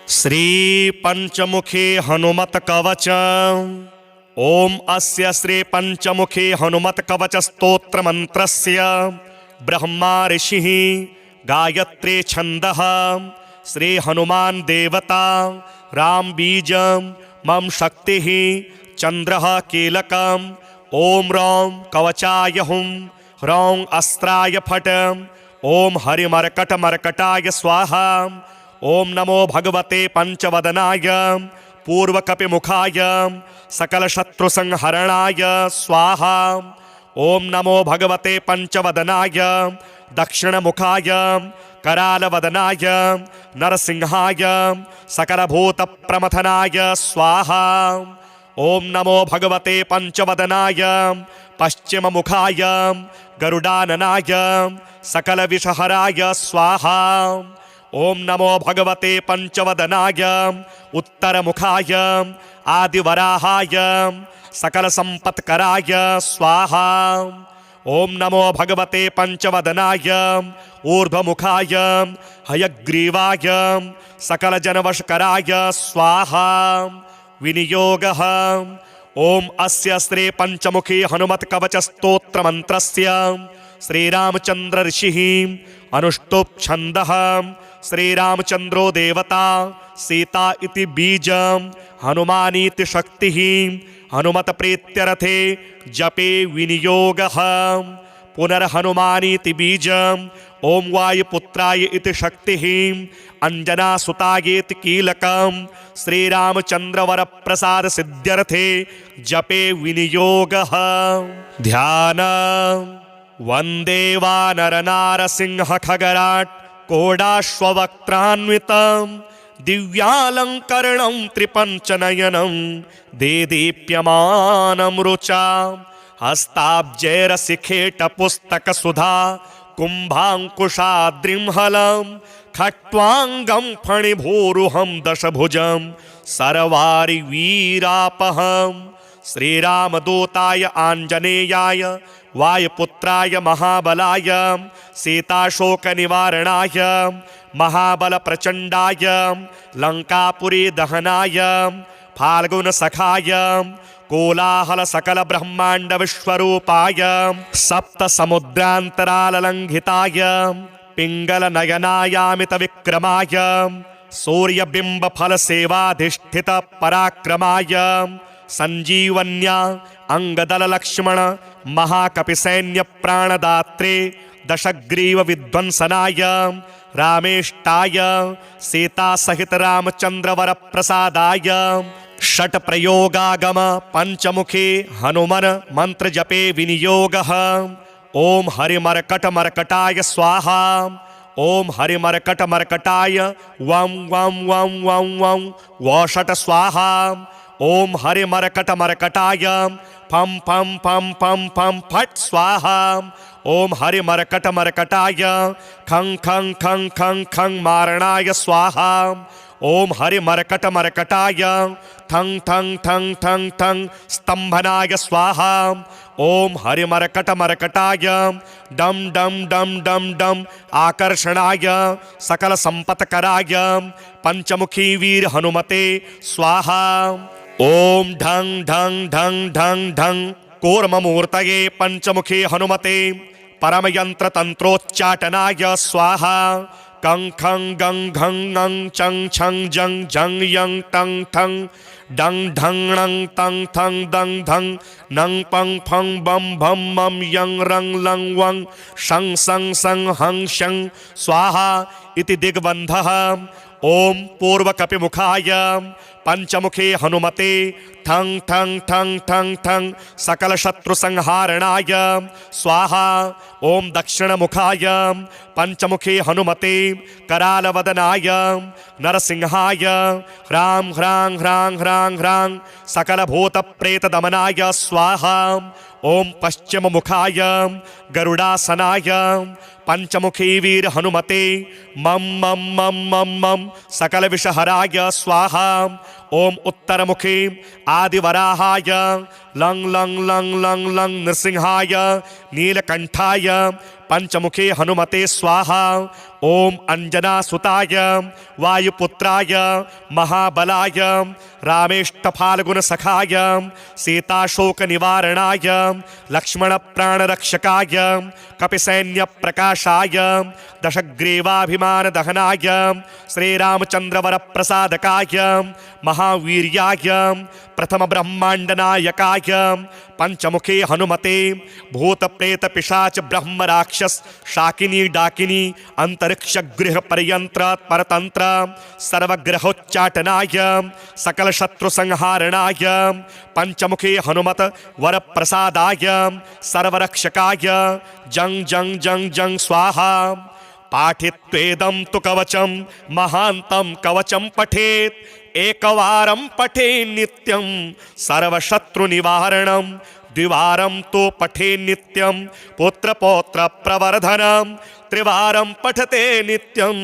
श्री पंचमुखी हनुमत कवच। ओम अस्य श्री पंचमुखी हनुमत कवच स्तोत्र मंत्रस्य ब्रह्मा ऋषिः गायत्री छंदः श्री हनुमान देवता राम बीज मम शक्तिः चंद्रः कीलकम्। ओम रौं कवचाय हुं ह्रौं अस्त्राय फट। ओम हरिमर्कट मर्कटाय स्वाहा। ओम नमो भगवते पंचवदनाय पूर्वकपिमुखाय सकल शत्रु संहरणाय स्वाहा। ओम नमो भगवते पंचवदनाय दक्षिणमुखाय करालवदनाय नरसिंहाय सकलभूत प्रमथनाय स्वाहा। ओम नमो भगवते पंचवदनाय पश्चिममुखाय गरुडाननाय सकल विषहराय स्वाहा। ओम नमो भगवते पंचवदनाय उत्तरमुखाय आदिवराहाय सकल संपत्कराय स्वाहा। ओम नमो भगवते पंचवदनाय ऊर्ध्वमुखाय हयग्रीवाय सकल जनवशकराय स्वाहा। विनियोगः। ओम अस्य श्री पंचमुखी हनुमत कवच स्तोत्र मंत्रस्य श्रीरामचंद्र ऋषिः अनुष्टुप् छंदः श्रीरामचंद्रो देवता सीता इति बीजं हनुमानीति शक्तिः हनुमत प्रीत्यर्थे जपे विनियोगः। पुनर्हनुमानीति बीजं ओम वायुपुत्राय इति शक्तिः अंजनासुतायेति कीलकं श्रीरामचंद्रवर प्रसाद सिद्ध्यर्थे जपे विनियोगः। ध्यान। वंदे वानरनारसिंह खगराट कोडाश्ववक्त्रान्वितं दिव्यालंकरणं त्रिपंचनयनं देदीप्यमानं रुचा हस्ताब्जैरशिखेट पुस्तक सुधा कुंभांकुशाद्रिंहलं खट्वांगं फणिभूरुहं दशभुजं सर्वारि वीरापहं। श्रीरामदूताय आंजनेयाय वायुपुत्राय महाबलाय सीताशोकनिवारणाय महाबल प्रचंडाय लंकापुरी दहनाय फाल्गुनसखाय कोलाहल सकल ब्रह्मांड विश्वरूपाय सप्त समुद्रांतरालंघिताय पिंगल नयनायामित विक्रमाय सूर्यबिंब फल सेवाधिष्ठित पराक्रमाय संजीवन्या अंगदल लक्ष्मण महाकपि सैन्य प्राणदात्रे दशग्रीव विध्वंसनाय रामेष्टाय सीता सहित रामचंद्र वर प्रसादाय षट प्रयोगागम पंचमुखी हनुमन मंत्र जपे विनियोगः। ओम हरिमर्कट मर्कटाय स्वाहा। ओम हरिमर्कट मर्कटाय वं वं वं वं वं वषट स्वाहा। ओम हरिमर्कट मर्कटाय फं फं फं फं फं फट स्वाहा। ओम हरिमर्कट मर्कटाय खं खं खं खं खं मारणाय स्वाहा। ओम हरिमर्कट मर्कटाय थं थं थं थं थं स्तंभनाय स्वाहा। ओम हरिमर्कट मर्कटाय डम डम डम डम डम आकर्षणाय सकल संपत्कराय पंचमुखी वीर हनुमते स्वाहा। ओम ढं ढं ढं ढं ढं कूर्ममूर्तये पंचमुखी हनुमते परमयंत्र तंत्रोच्चाटनाय स्वाहा। कं खं गं घं ङं चं छं जं झं यं टं ठं डं ढं णं तं थं दं धं नं पं फं बं भं मं यं रं लं वं शं सं सं हं शं स्वाहा इति दिग्बन्धः। ओम पूर्वकपिमुखाय पंचमुखे हनुमते ठं ठं ठं ठं ठं सकल शत्रु संहारणाय स्वाहा। ओम दक्षिणमुखाय पंचमुखे हनुमते करालवदनाय नरसिंहाय ह्रां ह्रां ह्रां ह्रां ह्रां सकल भूत प्रेत दमनाय स्वाहा। ओम पश्चिममुखाय गरुडासनाय पंचमुखी वीर हनुमते मम मम मम मम मम सकल विषहराय स्वाहा। ओम उत्तरमुखी आदिवराहाय लंग लंग लंग लंग लंग नृसिंहाय नीलकंठाय पंचमुखे हनुमते स्वाहा। ओम अंजना सुताय वायुपुत्राय महाबलाय रामेष्टफाल्गुन सखाय सीताशोक निवारणाय लक्ष्मण प्राणरक्षकाय कपिसैन्य प्रकाशाय दशग्रीवाभिमान दहनाय श्रीरामचंद्रवर प्रसादकाय महावीर्याय प्रथम ब्रह्मांड नायकाय पंचमुखे हनुमते भूत प्रेत पिशाच ब्रह्म राक्षस शाकिनी डाकिनी अंतरिक्ष गृह पर्यंत्र परतंत्र सर्वग्रहोच्चाटनाय सकल शत्रु संहारणाय पंचमुखे हनुमत वर प्रसादाय सर्वरक्षकाय जंग जंग जंग जंग स्वाहा। पाठित्वेदं तु कवचं महान्तं कवचं पठेत् एकवारं पठे नित्यं सर्वशत्रुनिवारणं द्विवारं तो पठे नित्यं पुत्रपौत्र प्रवर्धनं त्रिवारं पठते नित्यं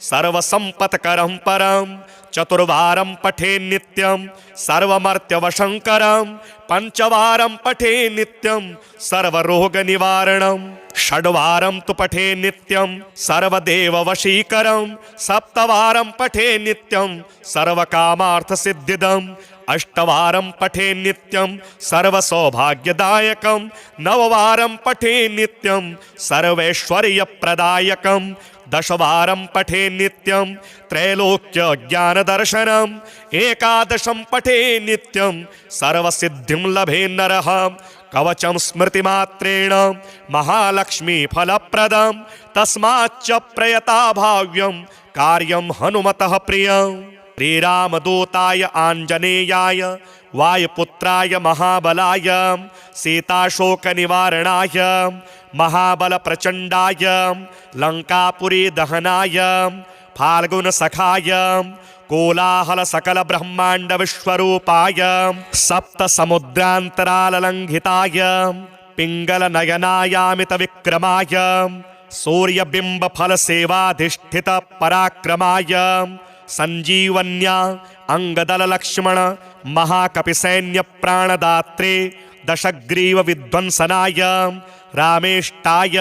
सर्वसंपत्करं परं चतुर्वारं पठे नित्यं सर्वमर्त्यवशंकरं पंचवारं पठे नित्यं सर्वरोगनिवारणं षड्वारं तु पठे नित्यं सर्वदेववशीकरं सप्तवारं पठे नित्यं सर्वकामार्थसिद्धिदम् अष्टवारं पठे नित्यं सर्वसौभाग्यदायकं नववारं पठे नित्यं सर्वैश्वर्यप्रदायकं दशवारं पठे नित्यं त्रैलोक्य ज्ञानदर्शनम् एकादशं पठे नित्यं सर्वसिद्धिं लभे नरः कवचं स्मृतिमात्रेण महालक्ष्मी फलप्रदं तस्माच्च प्रयता भाव्यं कार्यं हनुमतः प्रियम्। श्रीरामदूताय आञ्जनेयाय वायुपुत्राय महाबलाय सीताशोकनिवारणाय महाबलप्रचण्डाय लङ्कापुरी दहनाय फाल्गुनसखाय कोलाहल सकल ब्रह्मांड विश्वरूपाय सप्त समुद्रान्तराललङ्घिताय पिङ्गल नयनायामित विक्रमाय सूर्यबिम्ब फल सेवाधिष्ठित पराक्रमाय संजीवन्या अंगदल लक्ष्मण महाकपिसैन्य प्राणदात्रे दशग्रीव विध्वंसनाय रामेष्टाय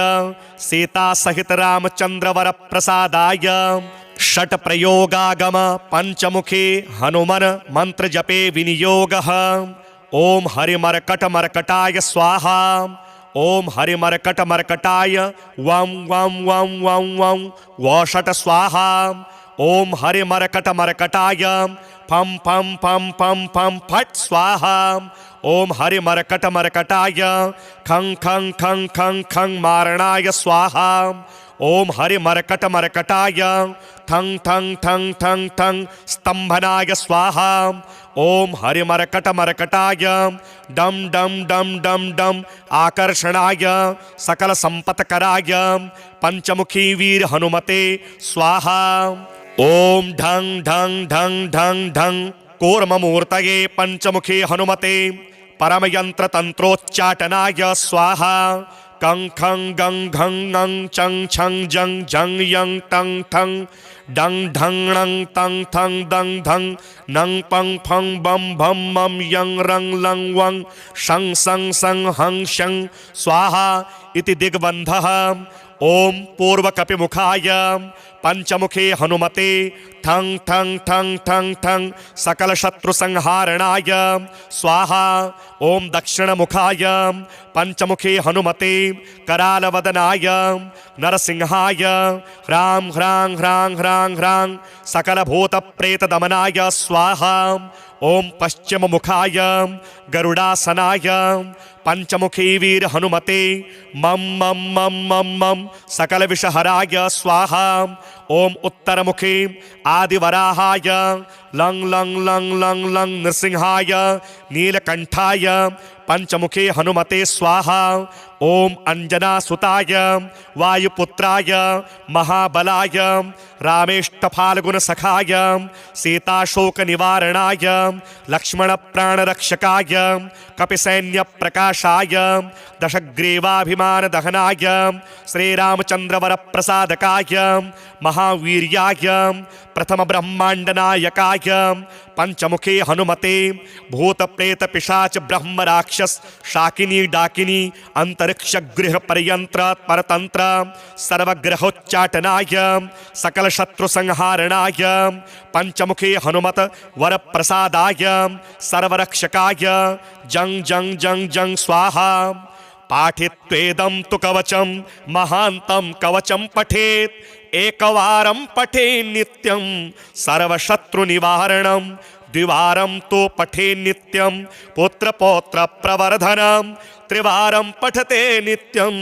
सीता सहित रामचंद्रवर प्रसादाय षट प्रयोगागम पंचमुखे हनुमन मंत्र जपे विनियोगः। ओम हरिमर्कट मर्कटाय स्वाहा। ओम हरिमर्कट मर्कटाय वं वं वं वं वं वषट स्वाहा। ओम हरिमर्कट मर्कटाय फम फम फम फम फम फट स्वाहा। ओम हरिमर्कट मर्कटाय खं खं खं खं खं मारणाय स्वाहा। ओम हरिमर्कट मर्कटाय ठं ठं ठं ठं ठं स्तंभनाय स्वाहा। ओम हरिमर्कट मर्कटाय डम डम डम डम डम आकर्षणाय सकल संपत्कराय पंचमुखी वीर हनुमते स्वाहा। ओम ढं ढं ढं ढं ढं कूर्ममूर्तये पंचमुखे हनुमते परमयंत्र तंत्रोच्चाटनाय स्वाहा। कं खं गं घं ङं चं छं जं झं यं टं ठं डं ढं णं तं थं दं धं नं पं फं बं भं मं यं रं लं वं शं सं सं हं शं स्वाहा इति दिग्बन्धः। ओम पूर्वकपिमुखाय पंचमुखे हनुमते ठं ठं ठं ठं ठं सकल शत्रु संहारणाय स्वाहा। ओम दक्षिणमुखाय पंचमुखे हनुमते करालवदनाय नरसिंहाय ह्रां ह्रां ह्रां ह्रां ह्रां सकल भूत प्रेत दमनाय स्वाहा। ओम पश्चिममुखाय गरुडासनाय पंचमुखी वीर हनुमते मम मम मम मम मम सकल विषहराय स्वाहा। ओम उत्तरमुखे आदिवराहाय लंग लंग लंग लंग लंग नृसिंहाय नीलकंठाय पंचमुखे हनुमते स्वाहा। ओम अंजना सुताय वायुपुत्राय महाबलाय रामेष्टफाल्गुन सखाय सीताशोक निवारणाय लक्ष्मण प्राणरक्षकाय कपिसैन्य प्रकाश प्रकाशाय दशग्रीवाभिमान दहनाय श्रीरामचंद्रवर प्रसादकाय महावीर्याय प्रथम ब्रह्मांड नायकाय पंचमुखे हनुमते भूत प्रेत पिशाच ब्रह्म राक्षस शाकिनी डाकिनी अंतरिक्ष गृह पर्यंत्र परतंत्र सर्वग्रहोच्चाटनाय सकल शत्रु संहारणाय पंचमुखे हनुमत वर प्रसादाय सर्वरक्षकाय जंग जंग जंग जंग स्वाहा। पाठित्वेदं तु कवचं महान्तं कवचं पठेत् एकवारं पठे नित्यं सर्वशत्रुनिवारणं द्विवारं तो पठे नित्यं पुत्रपौत्र प्रवर्धनं त्रिवारं पठते नित्यं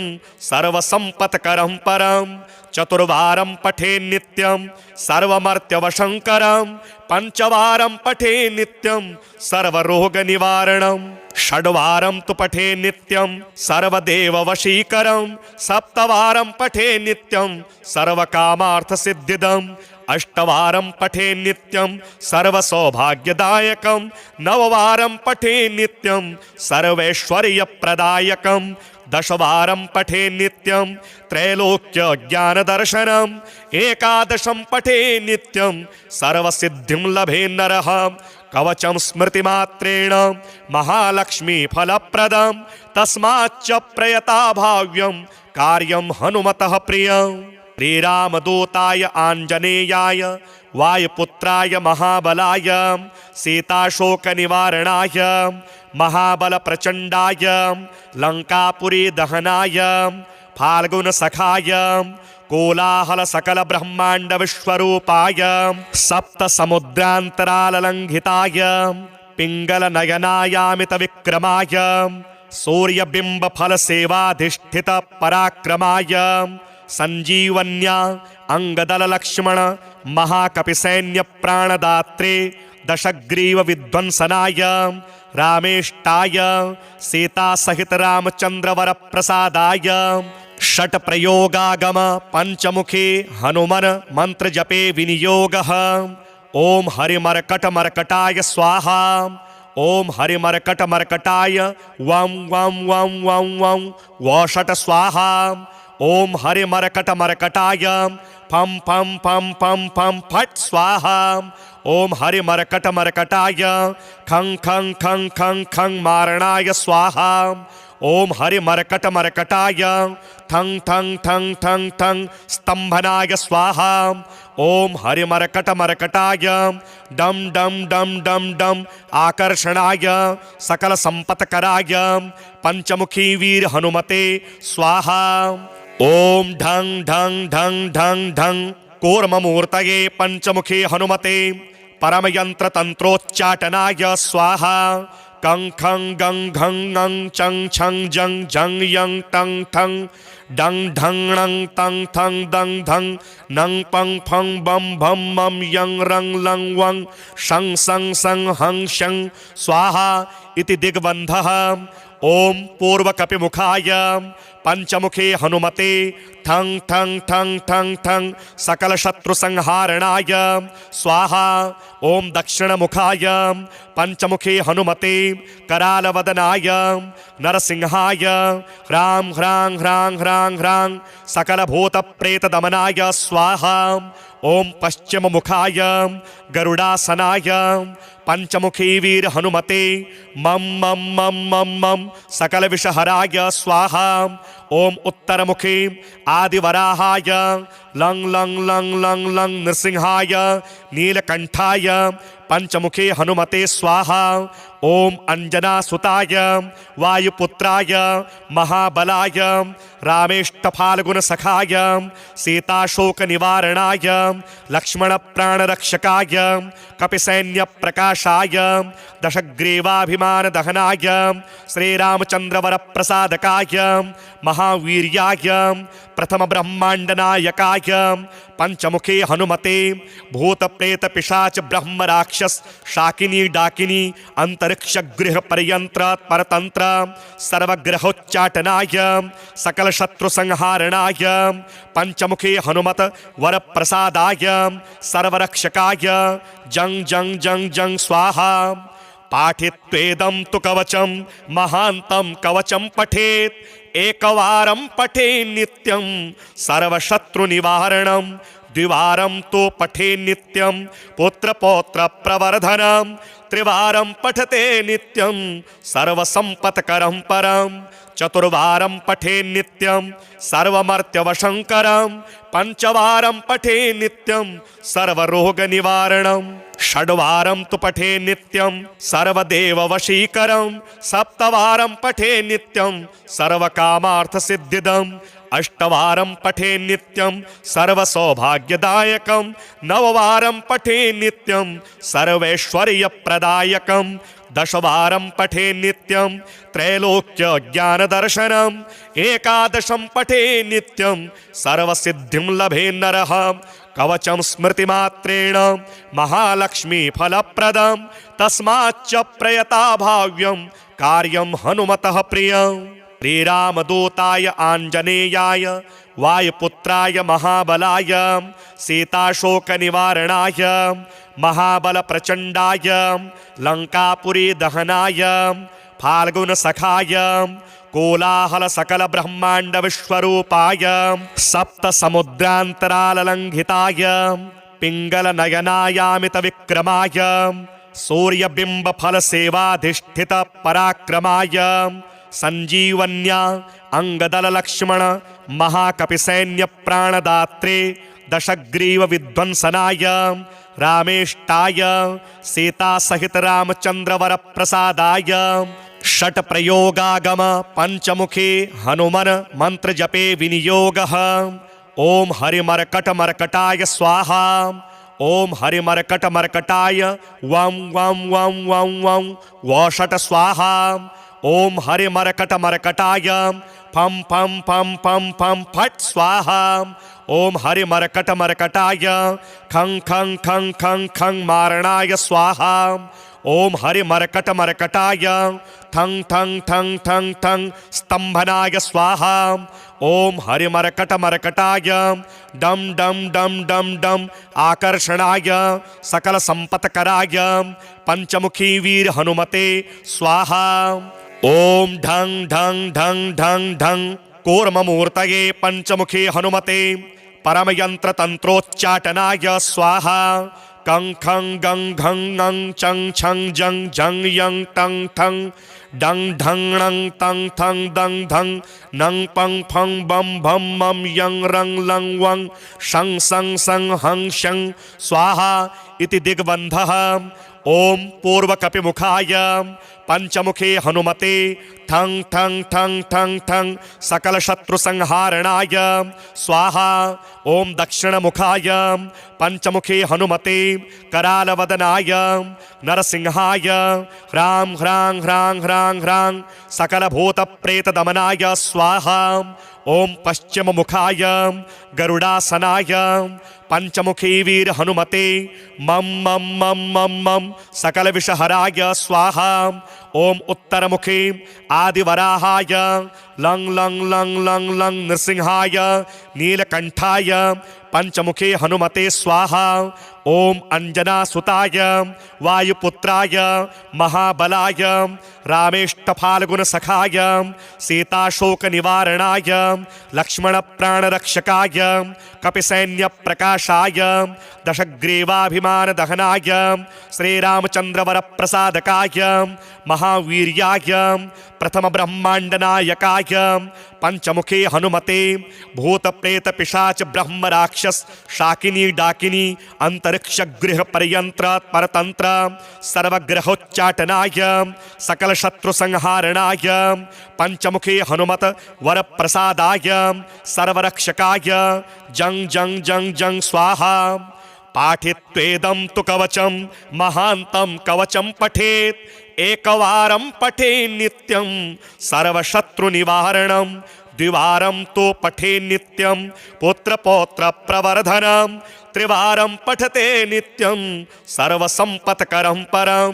सर्वसंपत्करं परं चतुर्वारं पठे नित्यं सर्वमर्त्यवशंकरं पंचवारं पठे नित्यं सर्वरोगनिवारणं षड्वारं तु पठे नित्यं सर्वदेववशीकरं सप्तवारं पठे नित्यं सर्वकामार्थसिद्धिदम् अष्टवारं पठे नित्यं सर्वसौभाग्यदायकं नववारं पठे नित्यं सर्वैश्वर्यप्रदायकं दशवारं पठे नित्यं त्रैलोक्यज्ञानदर्शनम् एकादशं पठे नित्यं सर्वसिद्धिं लभे नरः कवचं स्मृतिमात्रेण महालक्ष्मी फलप्रदं तस्माच्च प्रयता भाव्यं कार्यं हनुमतः प्रियम्। श्रीरामदूताय आञ्जनेयाय वायुपुत्राय महाबलाय सीताशोकनिवारणाय महाबलप्रचण्डाय लङ्कापुरी दहनाय फाल्गुनसखाय कोलाहल सकल ब्रह्मांड विश्वरूपाय सप्त समुद्रान्तराललङ्घिताय पिङ्गल नयनायामित विक्रमाय सूर्यबिम्ब फल सेवाधिष्ठित पराक्रमाय संजीवन्या अंगदल लक्ष्मण महाकपि सैन्य प्राणदात्रे दशग्रीव विध्वंसनाय रामेष्टाय सीता सहित रामचंद्र वर प्रसादाय षट प्रयोगागम पंचमुखे हनुमन मंत्र जपे विनियोगः। ओम हरिमर्कट मर्कटाय स्वाहा ओम हरिमर्कट मर्कटाय वं वं वं वं वं वषट स्वाहा। ओम हरिमर्कट मर्कटाय फं फं फं फं फं फट स्वाहा। ओम हरिमर्कट मर्कटाय खं खं खं खं खं मारणाय स्वाहा। ओम हरिमर्कट मर्कटाय ठं ठं ठं ठं ठं स्तंभनाय स्वाहा। ओम हरिमर्कट मर्कटाय डम डम डम डम डम आकर्षणाय सकल संपत्कराय पंचमुखी वीर हनुमते स्वाहा। ओम ढं ढं ढं ढं ढं कूर्ममूर्तये पंचमुखे हनुमते परमयंत्र तंत्रोच्चाटनाय स्वाहा। कं खं गं घं ङं चं छं जं झं यं टं ठं डं ढं णं तं थं दं धं नं पं फं बं भं मं यं रं लं वं शं सं सं हं शं स्वाहा इति दिग्बन्धः। ओम पूर्वकपिमुखाय पंचमुखे हनुमते ठं ठं ठं ठं ठं सकल शत्रु संहारणाय स्वाहा। ओम दक्षिणमुखाय पंचमुखे हनुमते करालवदनाय नरसिंहाय ह्रां ह्रां ह्रां ह्रां ह्रां सकल भूत प्रेत दमनाय स्वाहा। ओम पश्चिममुखाय गरुडासनाय पंचमुखी वीर हनुमते मम मम मम मम मम सकल विषहराय स्वाहा। ओम उत्तरमुखे आदिवराहाय लं लं लं लं लं नृसिंहाय नीलकंठाय पंचमुखे हनुमते स्वाहा। ओम अंजनासुताय वायुपुत्राय महाबलाय रामेष्टफाल्गुनसखाय सीताशोकनिवारणाय लक्ष्मणप्राणरक्षकाय कपिसैन्य प्रकाशाय दशग्रीवाभिमानदहनाय श्रीरामचंद्रवर प्रसादकाय महावीर्याय प्रथम ब्रह्मांडनायकाय पंचमुखे हनुमते भूत प्रेत पिशाच ब्रह्म राक्षस शाकिनी डाकिनी अंतरिक्ष गृह पर्यंत्र परतंत्र सर्वग्रहोच्चाटनाय सकल शत्रु संहारणाय पंचमुखे हनुमत वर प्रसादाय सर्वरक्षकाय जंग जंग जंग जंग स्वाहा। पाठित्वेदं तु कवचं महान्तं कवचं पठेत् एकवारं पठे नित्यं सर्वशत्रुनिवारणं द्विवारं तु पठे नित्यं पुत्रपौत्रप्रवर्धनं त्रिवारं पठते नित्यं सर्वसम्पत्करं परं चतुर्वारं पठे नित्यं सर्वमर्त्यवशङ्करं पञ्चवारं पठे नित्यं सर्वरोगनिवारणं षड्वारं तु पठे नित्यं सर्वदेववशीकरं सप्तवारं पठे नित्यं सर्वकामार्थसिद्धिदम् अष्टवारं पठे नित्यं सर्वसौभाग्यदायकं नववारं पठे नित्यं सर्वैश्वर्यप्रदायकं दशवारं पठे नित्यं त्रैलोक्यज्ञानदर्शनम् एकादशं पठे नित्यं सर्वसिद्धिं लभे नरः कवचं स्मृतिमात्रेण महालक्ष्मीफलप्रदं तस्माच्च प्रयता भाव्यं कार्यं हनुमतः प्रियम् श्रीरामदूताय आञ्जनेयाय वायुपुत्राय महाबलाय सीताशोकनिवारणाय महाबलप्रचण्डाय लङ्कापुरीदहनाय फाल्गुनसखाय कोलाहलसकलब्रह्माण्डविश्वरूपाय सप्तसमुद्रान्तराललङ्घिताय पिङ्गलनयनायामितविक्रमाय सूर्यबिम्बफलसेवाधिष्ठितपराक्रमाय संजीवन्या अंगदललक्ष्मण महाकपिसैन्यप्राणदात्रे दशग्रीवविध्वंसनाय रामेष्टाय सीतासहित रामचन्द्रवरप्रसादाय षट्प्रयोगागम पञ्चमुखे हनुमन् मन्त्रजपे विनियोगः ॐ हरिमर्कटमर्कटाय स्वाहा ॐ हरिमर्कटमर्कटाय वं वं वं वं वं वषट् स्वाहा ॐ हरिमर्कटमर्कटाय फं फं फं फं फं फट् स्वाहा ॐ हरिमर्कटमर्कटाय खं खं खं खं खं मारणाय स्वाहा ॐ हरिमर्कटमर्कटाय ठं ठं ठं ठं ठं स्तंभनाय स्वाहा ॐ हरिमर्कटमर्कटाय डम डम डम डम डम आकर्षणाय सकलसम्पत्कराय पंचमुखी वीर हनुमते स्वाहा ॐ ढं ढं ढं ढं ढं कूर्ममूर्तये पंचमुखी हनुमते परमयन्त्रतन्त्रोच्चाटनाय स्वाहा कं खं गं घं ङं चं छं जं झं यं टं ठं डं ढं णं तं थं दं धं नं पं फं बं भं मं यं रं लं वं शं सं सं हं शं स्वाहा इति दिग्बन्धः ॐ पूर्वकपिमुखाय पंचमुखे हनुमते ठं ठं ठं ठं ठं सकलशत्रुसंहारणाय स्वाहा ॐ दक्षिणमुखाय पंचमुखे हनुमते करालवदनाय नरसिंहाय ह्रां ह्रां ह्रां ह्रां ह्रां सकलभूतप्रेतदमनाय स्वाहा ॐ पश्चिममुखाय गरुडासनाय पंचमुखी वीर हनुमते मम मम मम मम मम सकलविषहराय स्वाहा ॐ उत्तरमुखे आदिवराहाय लं लं लं लं लं नृसिंहाय नीलकंठाय पंचमुखे हनुमते स्वाहा ॐ अंजनासुताय वायुपुत्राय महाबलाय रामेष्टफाल्गुनसखाय सीताशोकनिवारणाय लक्ष्मणप्राणरक्षकाय कपिसैन्यप्रकाशाय दशग्रीवाभिमानदहनाय श्रीरामचन्द्रवरप्रसादकाय महावीर्याय प्रथमब्रह्माण्डनायकाय पंचमुखे हनुमते भूतप्रेतपिशाच ब्रह्मराक्षस शाकिनी डाकिनी अंतरिक्षगृहपर्यंत्र परतंत्र सर्वग्रहोच्चाटनाय सकलशत्रुसंहारणाय पंचमुखे हनुमत वरप्रसादाय सर्वरक्षकाय जं जं जं जं स्वाहा पाठित्वेदं तु कवचं महान्तं कवचं पठेत् एकवारं पठे नित्यं सर्वशत्रुनिवारणं द्विवारं तु पठे नित्यं पुत्रपौत्रप्रवर्धनं त्रिवारं पठते नित्यं सर्वसम्पत्करं परं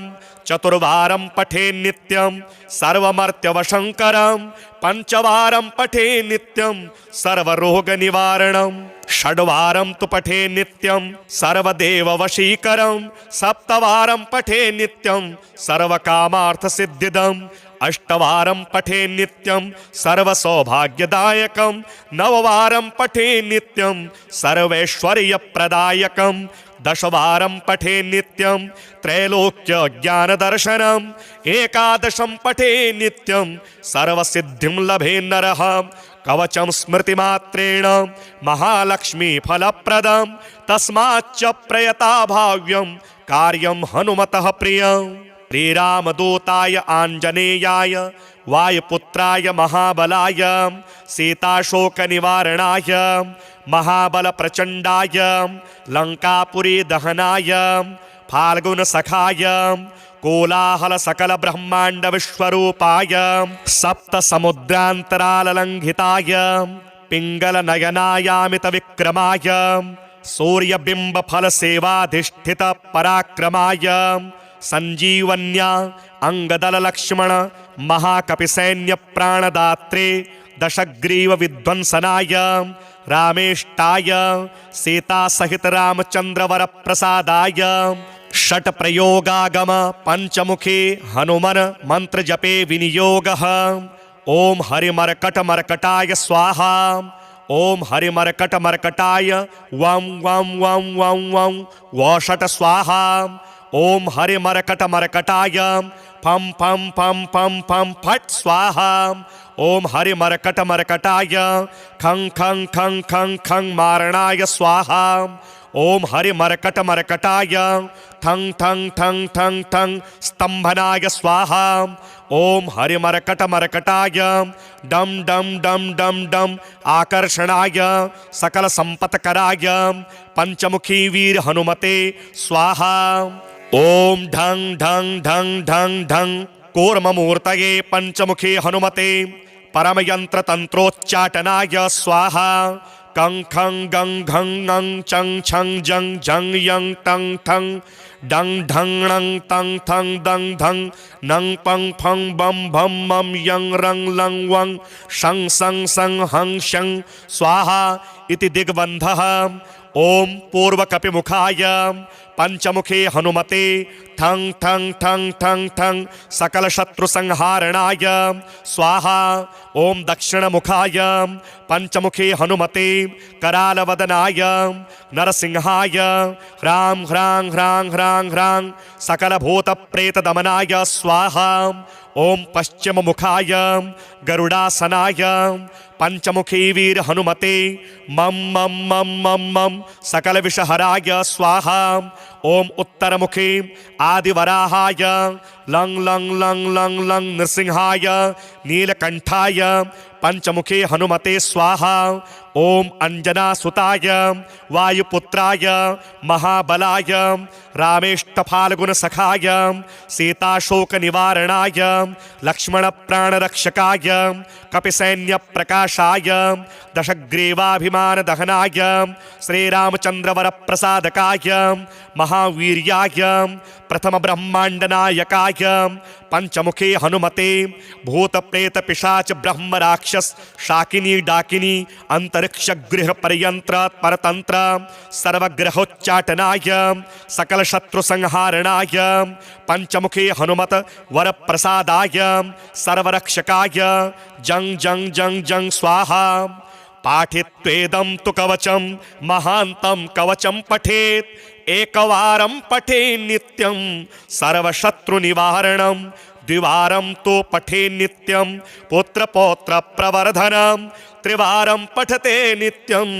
चतुर्वारं पठे नित्यं सर्वमर्त्यवशङ्करं पंचवारं पठे नित्यं सर्वरोगनिवारणं षड्वारं तु पठे नित्यं सर्वदेववशीकरं सप्तवारं पठे नित्यं सर्वकामार्थसिद्धिदम् अष्टवारं पठे नित्यं सर्वसौभाग्यदायकं नववारं पठे नित्यं सर्वैश्वर्यप्रदायकं दशवारं पठे नित्यं त्रैलोक्यज्ञानदर्शनम् एकादशं पठे नित्यं सर्वसिद्धिं लभे नरः कवचं स्मृतिमात्रेण महालक्ष्मीफलप्रदं तस्माच्च प्रयता भाव्यं कार्यं हनुमतः प्रियम् श्रीरामदूताय आञ्जनेयाय वायुपुत्राय महाबलाय सीताशोकनिवारणाय महाबलप्रचण्डाय लङ्कापुरी दहनाय फाल्गुनसखाय कोलाहलसकलब्रह्माण्डविश्वरूपाय सप्तसमुद्रान्तराललङ्घिताय पिङ्गलनयनायामितविक्रमाय सूर्यबिम्बफलसेवाधिष्ठितपराक्रमाय संजीवन्या अंगदललक्ष्मण महाकपिसैन्यप्राणदात्रे दशग्रीवविध्वंसनाय रामेष्टाय सीतासहित रामचन्द्रवरप्रसादाय षट्प्रयोगागम पंचमुखे हनुमन मन्त्रजपे विनियोगः ओम हरिमर्कटमर्कटाय स्वाहा ओम हरिमर्कटमर्कटाय वं वं वं वं वं वषट स्वाहा ओम हरिमर्कटमर्कटाय फं फं फं फं फं फट स्वाहा ओम हरिमर्कटमर्कटाय खं खं खं खं खं मारणाय स्वाहा ओम हरिमर्कटमर्कटाय ठं ठं ठं ठं ठं स्तंभनाय स्वाहा ओम हरिमर्कटमर्कटाय डम डम डम डम डम आकर्षणाय सकल संपत्कराय पंचमुखी वीर हनुमते स्वाहा ओम ढं ढं ढं ढं ढं कूर्ममूर्तये पंचमुखी हनुमते परमयंत्रतंत्रोच्चाटनाय स्वाहा कं खं गं घं ङं चं छं जं झं यं टं ठं डं ढं णं तं थं दं धं नं पं फं बं भं मं यं रं लं वं शं सं सं हं शं स्वाहा इति दिग्बन्धः ओम पूर्वकपिमुखाय पंचमुखे हनुमते ठं ठं ठं ठं ठं सकल शत्रु संहारणाय स्वाहा ओम दक्षिणमुखाय पंचमुखे हनुमते करालवदनाय नरसिंहाय ह्रां ह्रां ह्रां ह्रां ह्रां सकल भूत प्रेत दमनाय स्वाहा ओम पश्चिममुखाय गरुडासनाय पंचमुखी वीर हनुमते मम मम मम मम मम सकल विषहराय स्वाहा ओम उत्तरमुखे आदिवराहाय लं लं लं लं लं नृसिंहाय नीलकंठाय पंचमुखे हनुमते स्वाहा ओम अंजनासुताय वायुपुत्राय महाबलाय रामेष्टफाल्गुनसखाय सीताशोकनिवारणाय लक्ष्मणप्राणरक्षकाय कपिसैन्यप्रकाशाय दशग्रीवाभिमानदहनाय श्रीरामचन्द्रवरप्रसादकाय महावीर्याय प्रथमब्रह्माण्डनायकाय पंचमुखे हनुमते भूतप्रेत पिशाच ब्रह्मराक्षस शाकिनी डाकिनी अंतरिक्ष गृह पर्यंत्र परतंत्र सर्वग्रहोच्चाटनाय सकल शत्रु संहारणाय पंचमुखे हनुमत वरप्रसादाय सर्वरक्षकाय जं जं जं जं स्वाहा पाठित्वेदं तु कवचं महान्तं कवचं पठेत् एकवारं पठे नित्यं सर्वशत्रुनिवारणं द्विवारं तो पठे नित्यं पुत्रपौत्र प्रवर्धनं त्रिवारं पठते नित्यं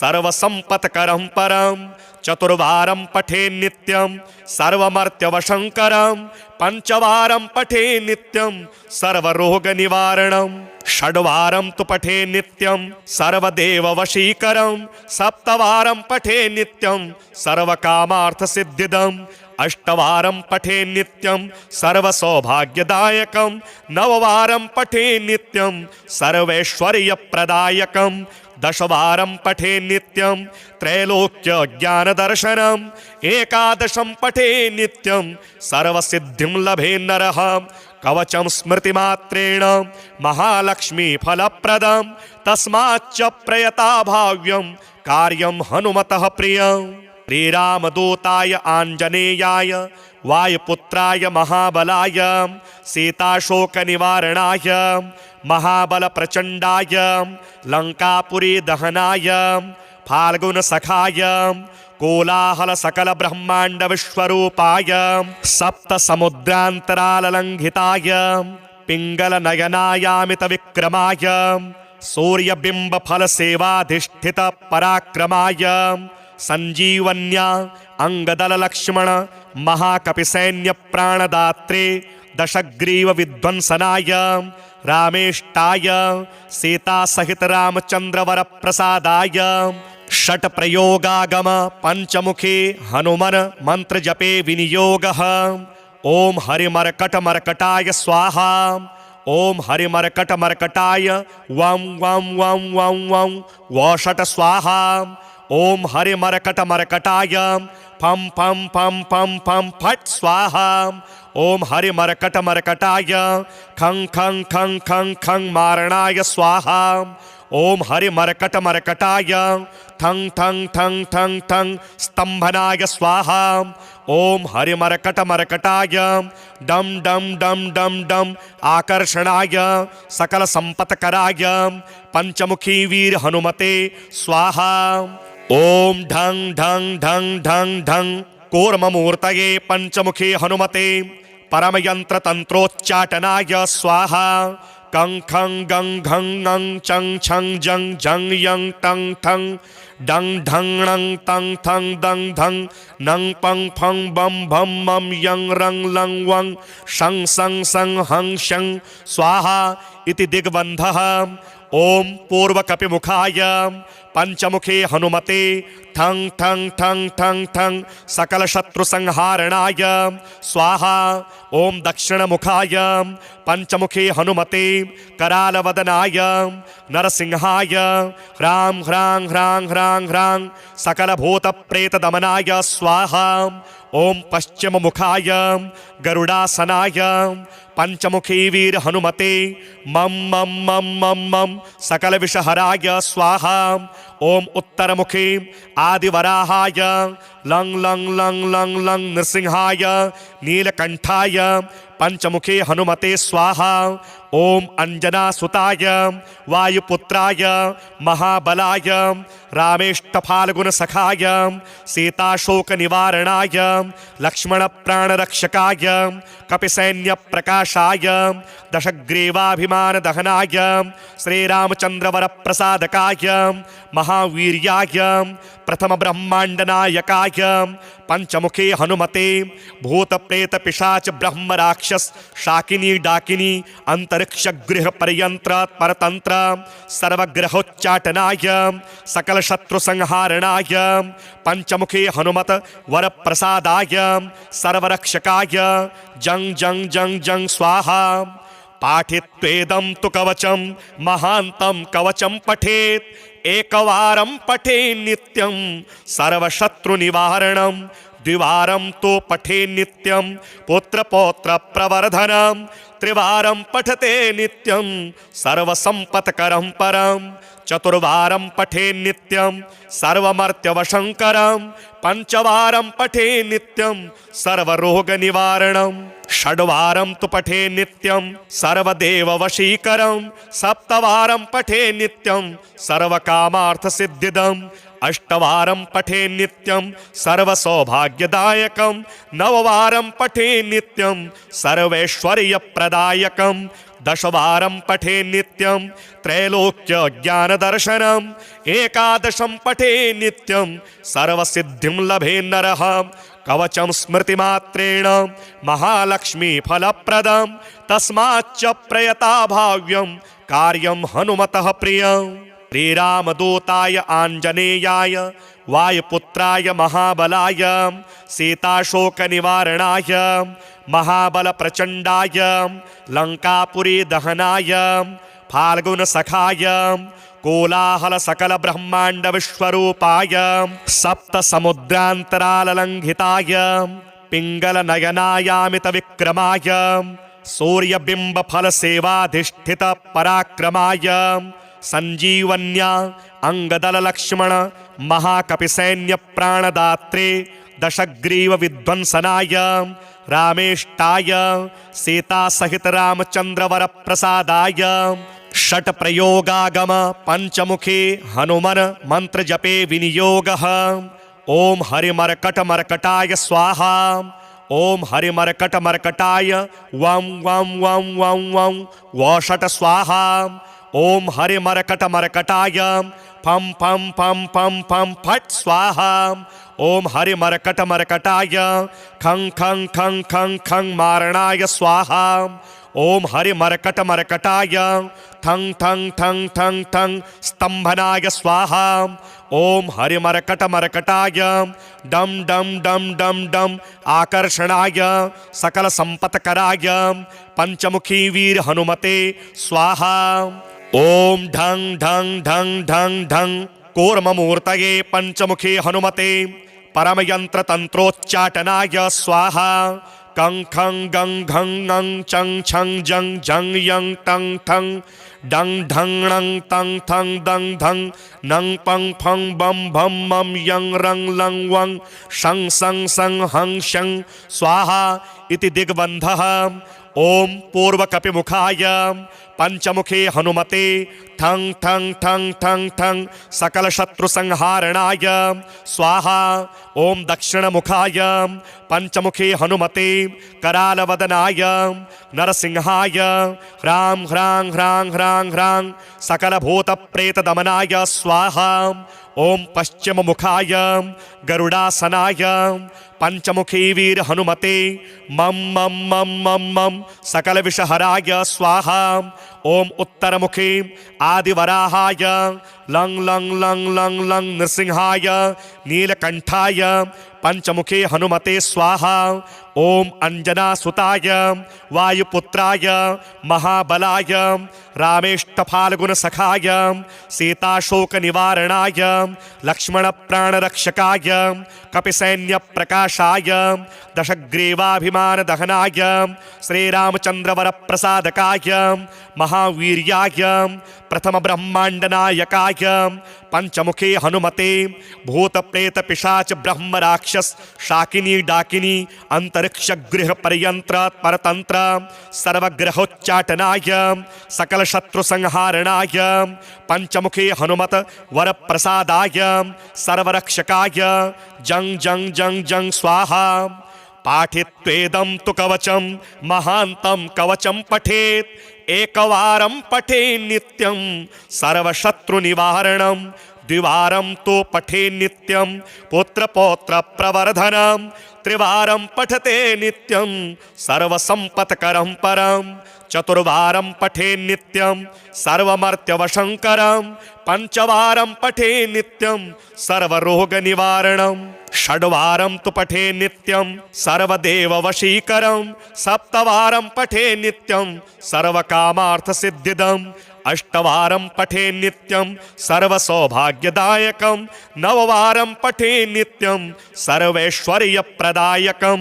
सर्वसंपत्करं परं चतुर्वारं पठे नित्यं सर्वमर्त्यवशङ्करं पंचवारं पठे नित्यं सर्वरोगनिवारणं षड्वारं तु पठे नित्यं सर्वदेववशीकरं सप्तवारं पठे नित्यं सर्वकामार्थसिद्धिदम् अष्टवारं पठे नित्यं सर्वसौभाग्यदायकं नववारं पठे नित्यं सर्वैश्वर्यप्रदायकं दशवारं पठे नित्यं त्रैलोक्य ज्ञानदर्शनम् एकादशं पठे नित्यं सर्वसिद्धिं लभे नरः कवचं स्मृतिमात्रेण महालक्ष्मी फलप्रदं तस्माच्च प्रयता भाव्यं कार्यं हनुमतः प्रियं श्रीरामदूताय आञ्जनेयाय वायुपुत्राय महाबलाय सीताशोकनिवारणाय महाबलप्रचण्डाय लङ्कापुरी दहनाय फाल्गुनसखाय कोलाहल सकल ब्रह्मांड विश्वरूपाय सप्त समुद्रांतराललंघिताय पिंगल नयनायामित विक्रमाय सूर्यबिंब फल सेवाधिष्ठित पराक्रमाय संजीवन्या अंगदल लक्ष्मण महाकपि सैन्य प्राणदात्रे दशग्रीव विध्वंसनाय रामेष्टाय सीता सहित रामचंद्र वर प्रसादाय षट प्रयोगागम पंचमुखी हनुमन मंत्र जपे विनियोगः ओम हरिमर्कट मर्कटाय स्वाहा ओम हरिमर्कट मर्कटाय वं वं वं वं वं वषट स्वाहा ओम हरिमर्कट मर्कटाय फं फं फं फं फं फट स्वाहा ओम हरिमर्कट मर्कटाय खं खं खं खं खं मारणाय स्वाहा ओम हरिमर्कट मर्कटाय ठं ठं ठं ठं ठं स्तंभनाय स्वाहा ओम हरिमर्कट मर्कटाय डम डम डम डम डम आकर्षणाय सकल संपत्कराय पंचमुखी वीर हनुमते स्वाहा ओम ढं ढं ढं ढं ढं कूर्ममूर्तये पंचमुखी हनुमते परमयंत्र तंत्रोच्चाटनाय स्वाहा कं खं गं घं ङं चं छं जं झं यं टं ठं डं ढं णं तं थं दं धं नं पं फं बं भं मं यं रं लं वं शं सं सं हं शं स्वाहा इति दिग्बन्धः ओम पूर्वकपिमुखाय पंचमुखे हनुमते ठं ठं ठं ठं ठं सकल शत्रु संहारणाय स्वाहा ओम दक्षिणमुखाय पंचमुखे हनुमते करालवदनाय नरसिंहाय ह्रां ह्रां ह्रां ह्रां ह्रां सकल भूत प्रेत दमनाय स्वाहा ओम पश्चिममुखाय गरुडासनाय पंचमुखी वीर हनुमते मम मम मम मम मम सकल विषहराय स्वाहा ओम उत्तरमुखे आदिवराहाय लं लं लं लं लं नृसिंहाय नीलकंठाय पंचमुखे हनुमते स्वाहा ओम अंजनासुताय वायुपुत्राय महाबलाय रामेष्टफाल्गुनसखाय सीताशोकनिवारणाय लक्ष्मणप्राणरक्षकाय कपिसैन्य प्रकाशाय दशग्रीवाभिमानदहनाय श्रीरामचन्द्रवरप्रसादकाय महावीर्याय प्रथम ब्रह्मांडनायकाय पंचमुखे हनुमते भूतप्रेत पिशाच ब्रह्म राक्षस शाकिनी डाकिनी अंतरिक्ष गृह पर्यंत्र परतंत्र सर्वग्रहोच्चाटनाय सकल शत्रु संहारणाय पंचमुखे हनुमत वर प्रसादाय सर्वरक्षकाय जं जं जं जं स्वाहा पाठित्वेदं तु कवचं महान्तं कवचं पठेत् एकवारं पठे नित्यं सर्वशत्रुनिवारणं द्विवारं तो पठे नित्यं पुत्रपौत्र प्रवर्धनं त्रिवारं पठते नित्यं सर्वसंपत्करं परं चतुर्वारं पठे नित्यं सर्वमर्त्यवशंकरं पंचवारं पठे नित्यं सर्वरोगनिवारणं षड्वारं तु पठे नित्यं सर्वदेववशीकरं सप्तवारं पठे नित्यं सर्वकामार्थसिद्धिदम् अष्टवारं पठे नित्यं सर्वसौभाग्यदायकं नववारं पठे नित्यं सर्वैश्वर्यप्रदायकं दशवारं पठे नित्यं त्रैलोक्य ज्ञानदर्शनम् एकादशं पठे नित्यं सर्वसिद्धिं लभे नरः कवचं स्मृतिमात्रेण महालक्ष्मी फलप्रदं तस्माच्च प्रयता भाव्यं कार्यं हनुमतः प्रियं श्रीरामदूताय आञ्जनेयाय वायुपुत्राय महाबलाय सीताशोकनिवारणाय महाबलप्रचण्डाय लङ्कापुरी दहनाय फाल्गुनसखाय कोलाहल सकल ब्रह्मांड विश्वरूपाय सप्त समुद्रांतरालंघिताय पिंगल नयनायामित विक्रमाय सूर्यबिंब फल सेवाधिष्ठित पराक्रमाय संजीवन्या अंगदल लक्ष्मण महाकपि सैन्य प्राणदात्रे दशग्रीव विध्वंसनाय रामेष्टाय सीता सहित रामचंद्र वर प्रसादाय षट प्रयोगागम पंचमुखे हनुमन मंत्र जपे विनियोगः ओम हरिमर्कट मर्कटाय स्वाहा ओम हरिमर्कट मर्कटाय वं वं वं वं वं वषट स्वाहा ओम हरिमर्कट मर्कटाय फम फम फम फम फम फट स्वाहा ओम हरिमर्कट मर्कटाय खं खं खं खं खं मारणाय स्वाहा ओम हरिमर्कट मर्कटाय ठं ठं ठं ठं ठं स्तंभनाय स्वाहा ओम हरिमर्कट मर्कटाय डम डम डम डम डम आकर्षणाय सकल संपत्कराय पंचमुखी वीर हनुमते स्वाहा ओम ढं ढं ढं ढं ढं कूर्ममूर्तये पंचमुखी हनुमते परमयंत्र तंत्रोच्चाटनाय स्वाहा कं खं गं घं ङं चं छं जं झं यं टं ठं डं ढं णं तं थं दं धं नं पं फं बं भं मं यं रं लं वं शं सं सं हं शं स्वाहा इति दिग्बन्धः ओम पूर्वकपिमुखाय पंचमुखे हनुमते ठं ठं ठं ठं ठं सकल शत्रु संहारणाय स्वाहा ओम दक्षिणमुखाय पंचमुखे हनुमते करालवदनाय नरसिंहाय ह्रां ह्रां ह्रां ह्रां ह्रां सकल भूत प्रेत दमनाय स्वाहा ओम पश्चिम मुखाय गरुडासनाय पंचमुखी वीर हनुमते मम मम मम मम मम सकल विषहराय स्वाहा ओम उत्तर मुखे आदिवराहाय लं लं लं लं लं नृसिंहाय नीलकंठाय पंचमुखे हनुमते स्वाहा ओम अंजनासुताय वायुपुत्राय महाबलाय रामेष्टफाल्गुन सखाय सीताशोक निवारणाय लक्ष्मण प्राणरक्षकाय कपिसैन्य प्रकाशाय दशग्रीवाभिमान दहनाय श्रीरामचंद्रवर प्रसादकाय महावीर्याय प्रथम ब्रह्मांड नायकाय पंचमुखे हनुमते भूत प्रेत पिशाच ब्रह्म राक्षस शाकिनी डाकिनी अंतरिक्ष गृह पर्यंत्र परतंत्र सर्वग्रहोच्चाटनाय सकल शत्रु संहारणाय पंचमुखे हनुमत वर प्रसादाय सर्वरक्षकाय जं जं जं जं स्वाहा पाठित्वेदं तु कवचं महान्तं कवचं पठेत् एकवारं पठे नित्यं सर्वशत्रुनिवारणं द्विवारं तो पठे नित्यं पुत्रपौत्र प्रवर्धनं त्रिवारं पठते नित्यं सर्वसंपत्करं परं चतुर्वारं पठे नित्यं सर्वमर्त्यवशंकरं पंचवारं पठे नित्यं सर्वरोगनिवारणं षड्वारं तु पठे नित्यं सर्वदेववशीकरं सप्तवारं पठे नित्यं सर्वकामार्थसिद्धिदम् अष्टवारं पठे नित्यं सर्वसौभाग्यदायकं नववारं पठे नित्यं सर्वैश्वर्यप्रदायकं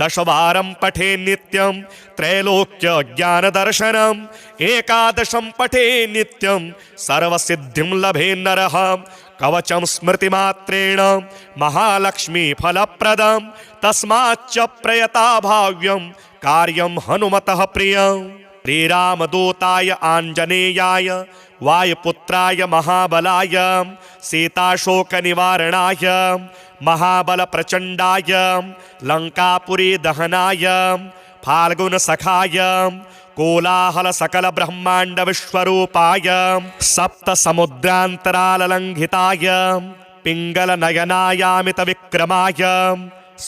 दशवारं पठे नित्यं त्रैलोक्यज्ञानदर्शनम् एकादशं पठे नित्यं सर्वसिद्धिं लभे नरः कवचं स्मृतिमात्रेण महालक्ष्मी फलप्रदं तस्माच्च प्रयता भाव्यं कार्यं हनुमतः प्रियम् श्रीरामदूताय आंजनेयाय वायुपुत्राय महाबलाय सीताशोकनिवारणाय महाबलप्रचण्डाय लंकापुरी दहनाय फाल्गुनसखाय कोलाहल सकल ब्रह्मांड विश्वरूपाय सप्त समुद्रांतरालंघिताय पिंगल नयनायामित विक्रमाय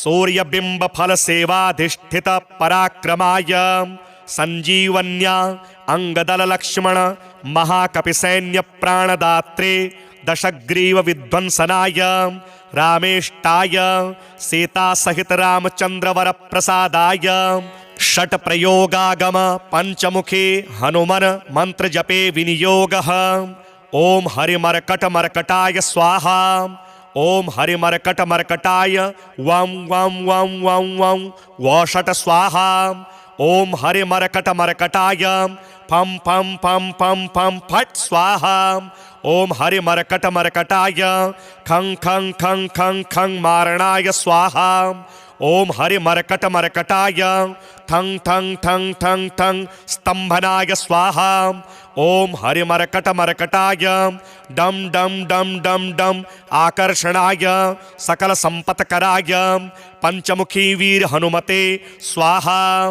सूर्यबिंब फल सेवाधिष्ठित पराक्रमाय संजीवन्या अंगदल लक्ष्मण महाकपि सैन्य प्राणदात्रे दशग्रीव विध्वंसनाय रामेष्टाय सीता सहित रामचंद्र वर प्रसादाय षट प्रयोगागम पंचमुखे हनुमन मंत्र जपे विनियोगः ओम हरिमर्कट मर्कटाय स्वाहा। ओम हरिमर्कट मर्कटाय वं वं वं वं वं वषट स्वाहा। ओम हरिमर्कट मर्कटाय फं फं फं फं फं फट स्वाहा। ओम हरिमर्कट मर्कटाय खं खं खं खं खं मारणाय स्वाहा। ओम हरिमर्कट मर्कटाय थं थं थं थं थं स्तंभनाय स्वाहा। ओम हरिमर्कट मर्कटाय डम डम डम डम डम आकर्षणाय सकल संपत्कराय पंचमुखी वीर हनुमते स्वाहा।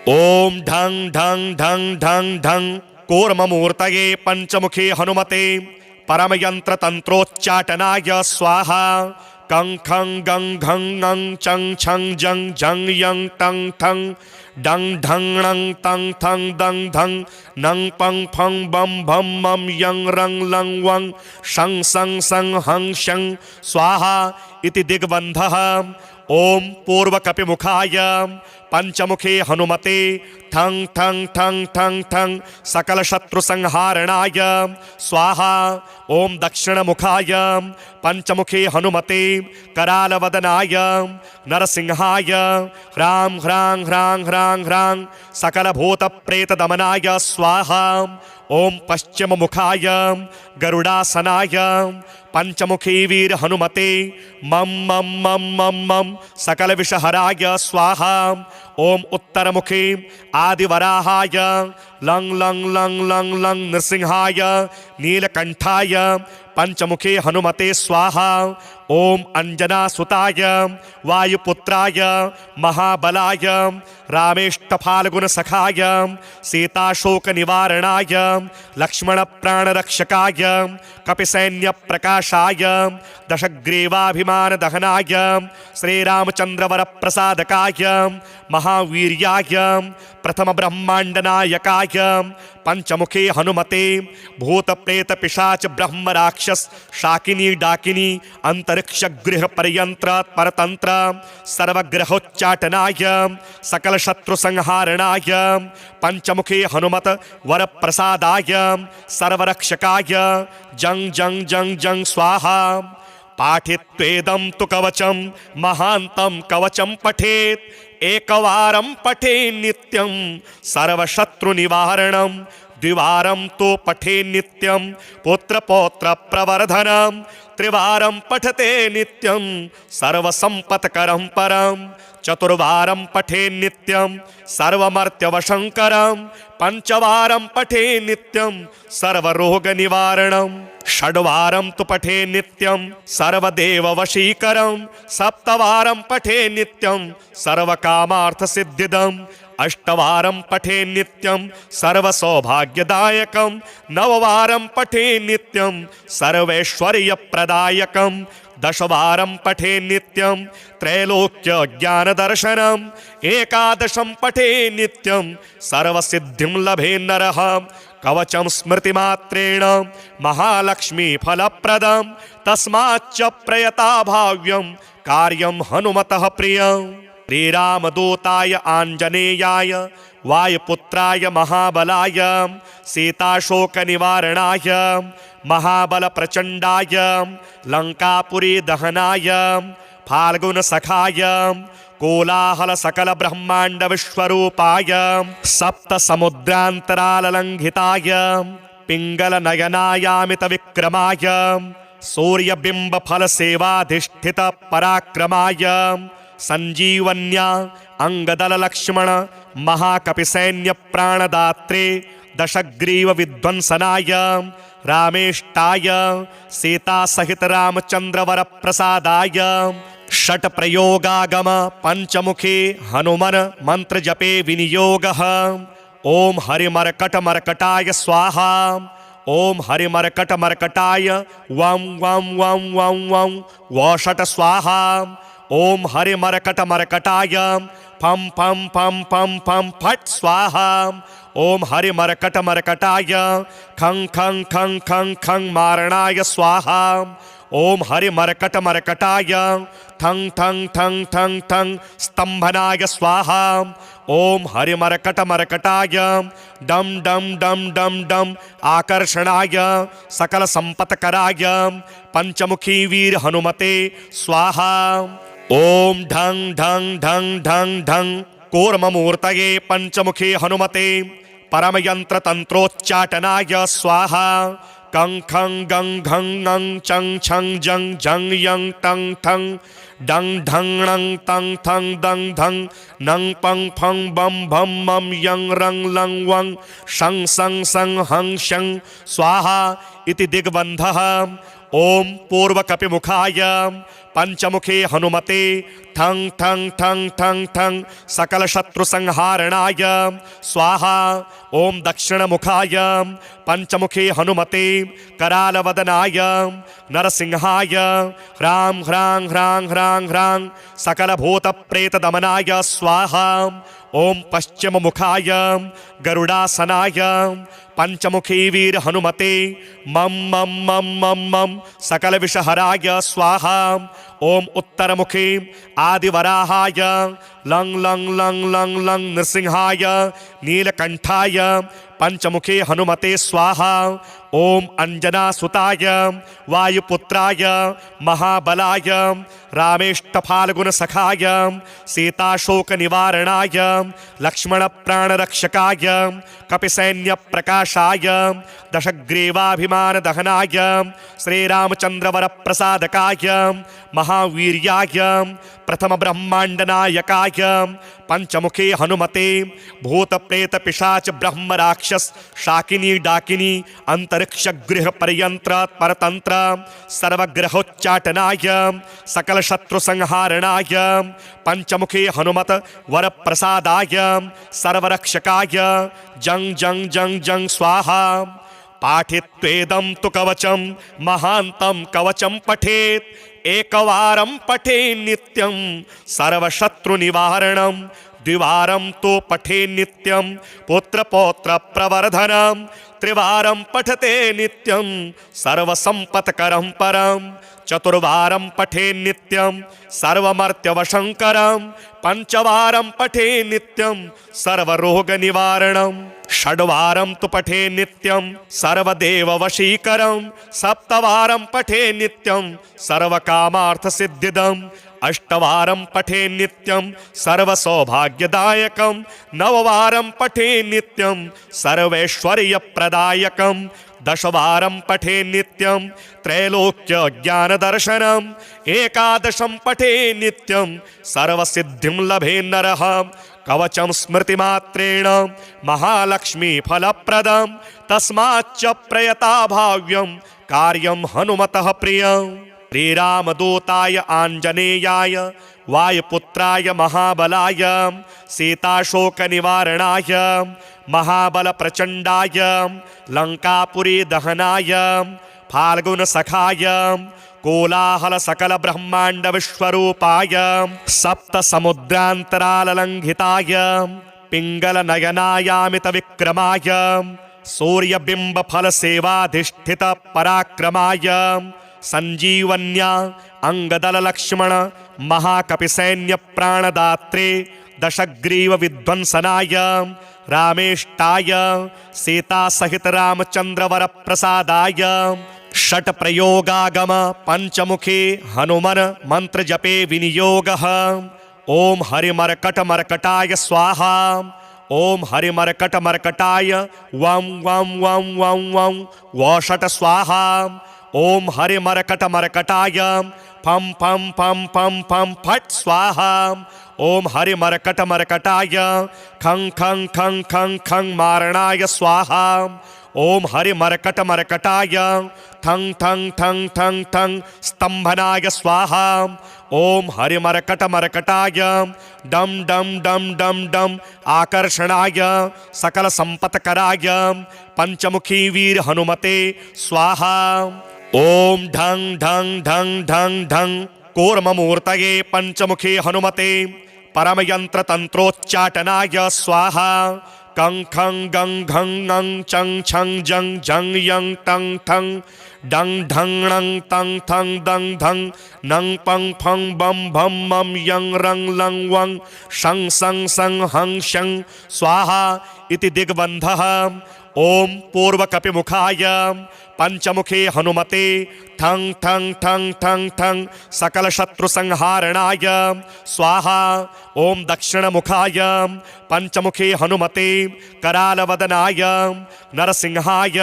ओम ढं ढं ढं ढं ढं कूर्ममूर्तये पंचमुखी हनुमते परमयंत्र तंत्रोच्चाटनाय स्वाहा। कं खं गं घं ङं चं छं जं झं यं टं ठं डं ढं णं तं थं दं धं नं पं फं बं भं मं यं रं लं वं शं सं सं हं शं स्वाहा इति दिग्बन्धः। ओम पूर्वकपिमुखाय पंचमुखे हनुमते ठं ठं ठं ठं ठं सकल शत्रु संहारणाय स्वाहा। ओम दक्षिणमुखाय पंचमुखे हनुमते करालवदनाय नरसिंहाय ह्रां ह्रां ह्रां ह्रां ह्रां सकल भूत प्रेत दमनाय स्वाहा। ओम पश्चिम मुखाय गरुडासनाय पंचमुखी वीर हनुमते मम मम मम मम मम सकल विषहराय स्वाहा। ओम उत्तर मुखे आदिवराहाय लं लं लं लं लं नृसिंहाय नीलकंठाय पंचमुखे हनुमते स्वाहा। ओम अंजनासुताय वायुपुत्राय महाबलाय रामेष्टफाल्गुन सखाय सीताशोक निवारणाय लक्ष्मण प्राणरक्षकाय कपिसैन्य प्रकाशाय दशग्रीवाभिमान दहनाय श्रीरामचंद्रवर प्रसादकाय महावीर्याय प्रथम ब्रह्मांड नायकाय पंचमुखे हनुमते भूत प्रेत पिशाच ब्रह्म राक्षस शाकिनी डाकिनी अंतरिक्ष गृह पर्यंत्र परतंत्र सर्वग्रहोच्चाटनाय सकल शत्रु संहारणाय पंचमुखे हनुमत वर प्रसादाय सर्वरक्षकाय जं जं जं जं स्वाहा। पाठित्वेदं तु कवचं महान्तं कवचं पठेत् एकवारं पठे नित्यं सर्वशत्रु निवारणं द्विवारं तो पठे नित्यं पुत्र पौत्र प्रवर्धनं त्रिवारं पठते नित्यं सर्वसंपत्करं परं चतुर्वारं पठे नित्यं सर्वमर्त्यवशंकरं पंचवारं पठे नित्यं सर्वरोगनिवारणं षड्वारं तु पठे नित्यं सर्वदेववशीकरं सप्तवारं पठे नित्यं सर्वकामार्थसिद्धिदम् अष्टवारं पठे नित्यं सर्वसौभाग्यदायकं नववारं पठे नित्यं सर्वैश्वर्यप्रदायकं दशवारं पठे नित्यं त्रैलोक्य ज्ञानदर्शनम् एकादशं पठे नित्यं सर्वसिद्धिं लभे नरः कवचं स्मृतिमात्रेण महालक्ष्मी फलप्रदं तस्माच्च प्रयता भाव्यं कार्यं हनुमतः प्रियम्। श्रीरामदूताय आंजनेयाय वायुपुत्राय महाबलाय सीताशोकनिवारणाय महाबलप्रचण्डाय लंकापुरी दहनाय फाल्गुनसखाय कोलाहल सकल ब्रह्मांड विश्वरूपाय सप्त समुद्रांतराललंघिताय पिंगल नयनायामित विक्रमाय सूर्यबिंब फल सेवाधिष्ठित पराक्रमाय संजीवन्या अंगदल लक्ष्मण महाकपिसैन्य प्राणदात्रे दशग्रीव विध्वंसनाय रामेष्टाय सीता सहित रामचंद्रवर प्रसादाय षट प्रयोगागम पंचमुखे हनुमन मंत्र जपे विनियोगः। ओम हरिमर्कट मर्कटाय स्वाहा। ओम हरिमर्कट मर्कटाय वं वं वं वं वं वषट स्वाहा। ओम हरिमर्कट मर्कटाय फं फं फं फं फं फट स्वाहा। ओम हरिमर्कट मर्कटाय खं खं खं खं खं मारणाय स्वाहा। ओम हरिमर्कट मर्कटाय थं थं थं थं थं स्तंभनाय स्वाहा। ओम हरिमरकट मरकटाय डम डम डम डम डम आकर्षणाय सकल संपत्कराय पंचमुखी वीर हनुमते स्वाहा। ओम ढंग ढंग ढंग ढंग ढंग कूर्ममूर्तये पंचमुखी हनुमते परमयंत्र तंत्रोच्चाटनाय स्वाहा। कं खं गं घं ङं चं छं जं झं यं टं ठं डं ढं णं तं थं दं धं नं पं फं बं भं मं यं रं लं वं शं सं सं हं शं स्वाहा इति दिग्बन्धः। ओम पूर्वकपिमुखाय पंचमुखे हनुमते ठं ठं ठं ठं ठं सकल शत्रु संहारणाय स्वाहा। ओम दक्षिणमुखाय पंचमुखे हनुमते करालवदनाय नरसिंहाय ह्रां ह्रां ह्रां ह्रां ह्रां सकल भूत प्रेत दमनाय स्वाहा। ओम पश्चिममुखाय गरुडासनाय पंचमुखी वीर हनुमते मम मम मम मम मम सकल विषहराय स्वाहा। ओम उत्तरमुखे आदिवराहाय लं लं लं लं लं नृसिंहाय नीलकंठाय पंचमुखे हनुमते स्वाहा। ओम अंजनासुताय वायुपुत्राय महाबलाय रामेष्टफाल्गुनसखाय सीताशोकनिवारणाय लक्ष्मणप्राणरक्षकाय कपिसैन्यप्रकाशाय दशग्रीवाभिमानदहनाय श्रीरामचन्द्रवरप्रसादकाय महावीर्याय प्रथम ब्रह्मांडनायकाय पंचमुखे हनुमते भूतप्रेत पिशाच ब्रह्म राक्षस शाकिनी डाकिनी अंतरिक्ष गृह पर्यंत्र परतंत्र सर्वग्रहोच्चाटनाय सकल शत्रु संहारणाय पंचमुखे हनुमत वर प्रसादाय सर्वरक्षकाय जंग जंग जंग जंग स्वाहा। पाठित्वेदं तु कवचं महान्तं कवचं पठेत् एकवारं पठे नित्यं सर्वशत्रुनिवारणं द्विवारं तो पठे नित्यं पुत्रपौत्र प्रवर्धनं त्रिवारं पठते नित्यं सर्वसंपत्करं परं चतुर्वारं पठे नित्यं सर्वमर्त्यवशंकरं पंचवारं पठे नित्यं सर्वरोगनिवारणं षड्वारं तु पठे नित्यं सर्वदेववशीकरं सप्तवारं पठे नित्यं सर्वकामार्थसिद्धिदम् अष्टवारं पठे नित्यं सर्वसौभाग्यदायकं नववारं पठे नित्यं सर्वैश्वर्यप्रदायकं दशवारं पठे नित्यं त्रैलोक्यज्ञानदर्शनम् एकादशं पठे नित्यं सर्वसिद्धिं लभे नरः कवचं स्मृतिमात्रेण महालक्ष्मी फलप्रदं तस्माच्च प्रयता भाव्यं कार्यं हनुमतः प्रियं। श्रीरामदूताय आंजनेयाय वायुपुत्राय महाबलाय सीताशोकनिवारणाय महाबलप्रचण्डाय लंकापुरी दहनाय फाल्गुनसखाय कोलाहल सकल ब्रह्मांड विश्वरूपाय सप्त समुद्रांतराललंघिताय पिंगल नयनायामित विक्रमाय सूर्यबिंब फल सेवाधिष्ठित पराक्रमाय संजीवन्या अंगदल लक्ष्मण महाकपिसैन्य प्राणदात्रे दशग्रीव विध्वंसनाय रामेष्टाय सीता सहित रामचंद्रवर प्रसादाय षट प्रयोगागम पंचमुखे हनुमन मंत्र जपे विनियोगः। ओम हरिमरकट मरकटाय स्वाहा। ओम हरिमरकट मरकटाय वं वं वं वं वं वषट स्वाहा। ओम हरिमरकट मरकटाय फम फम फम फम फम फट स्वाहा। ओम हरिमरकट मरकटाय खं खं खं खं खं मारणाय स्वाहा। ओम हरिमरकट मरकटाय ठं ठं ठं ठं ठं स्तंभनाय स्वाहा। ओम हरिमरकट मरकटाय डम डम डम डम डम आकर्षणाय सकल संपत्कराय पंचमुखी वीर हनुमते स्वाहा। ओम ढंग ढंग ढंग ढंग ढंग कूर्ममूर्तये पंचमुखे हनुमते परमयंत्र तंत्रोच्चाटनाय स्वाहा। कं खं गं घं ङं चं छं जं झं यं टं ठं डंग ढंग णंग तंग थंग दंग धंग नंग पंग फंग बम भम मम यंग रंग लंग वंग शं सं सं हं शं स्वाहा इति दिग्बन्धः। ओम पूर्वकपिमुखाय पंचमुखे हनुमते ठंग ठंग ठंग ठंग ठंग सकल शत्रु संहारणाय स्वाहा। ओम दक्षिणमुखाय पंचमुखे हनुमते करालवदनाय नरसिंहाय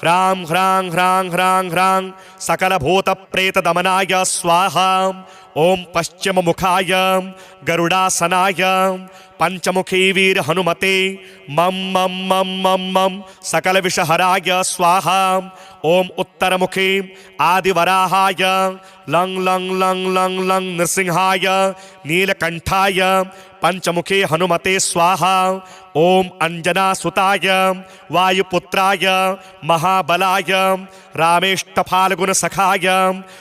ह्रां ह्रां ह्रां ह्रां ह्रां सकल भूत प्रेत दमनाय स्वाहा। ओम पश्चिम मुखाय गरुडासनाय पंचमुखी वीर हनुमते मम मम मम मम मम सकल विषहराय स्वाहा। ओम उत्तर मुखे आदिवराहाय लंग लंग लंग लंग लंग नृसिंहाय नीलकंठाय पंचमुखे हनुमते स्वाहा। ओम अंजना सुताय वायुपुत्राय महाबलाय रामेष्टफाल्गुन सखाय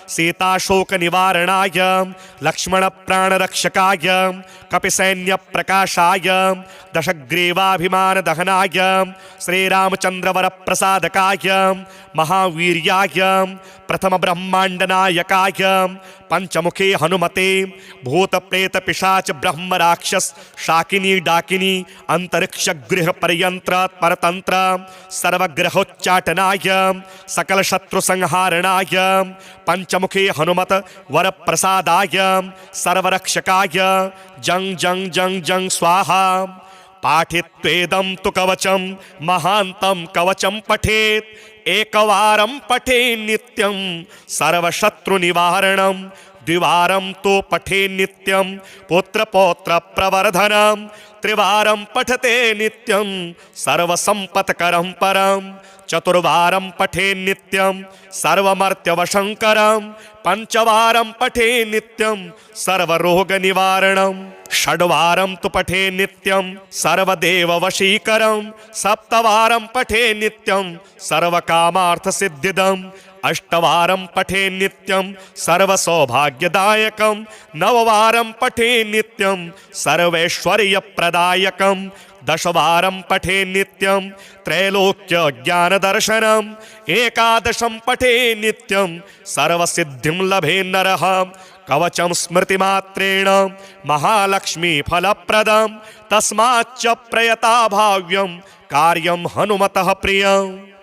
सीताशोक निवारणाय लक्ष्मण प्राणरक्षकाय कपिसैन्य प्रकाशाय दशग्रीवाभिमान दहनाय श्रीरामचंद्र वर प्रसादकाय महावीर्याय प्रथम ब्रह्मांड नायकाय पंचमुखे हनुमते भूत प्रेत पिशाच ब्रह्म राक्षस शाकिनी डाकिनी अंतरिक्ष गृह पर्यंत्र परतंत्र सर्वग्रहोच्चाटनाय सकल शत्रु संहारणाय पंचमुखे हनुमत वर प्रसादाय सर्वरक्षकाय जंग जंग जंग जंग स्वाहा। पाठित्वेदं तु कवचं महान्तं कवचं पठेत् एकवारं पठे नित्यं सर्वशत्रुनिवारणं द्विवारं तो पठे नित्यं पुत्रपौत्र प्रवर्धनं त्रिवारं पठते नित्यं सर्वसंपत्करं परं चतुर्वारं पठे नित्यं सर्वमर्त्यवशंकरं पंचवारं पठे नित्यं सर्वरोगनिवारणं षड्वारं तु पठे नित्यं सर्वदेववशीकरं सप्तवारं पठे नित्यं सर्वकामार्थसिद्धिदम् अष्टवारं पठे नित्यं सर्वसौभाग्यदायकं नववारं पठे नित्यं सर्वैश्वर्यप्रदायकं दशवारं पठे नित्यं त्रैलोक्य ज्ञानदर्शनम् एकादशं पठे नित्यं सर्वसिद्धिं लभे नरः कवचं स्मृतिमात्रेण महालक्ष्मी फलप्रदं तस्माच्च प्रयता भाव्यं कार्यं हनुमतः प्रियम्।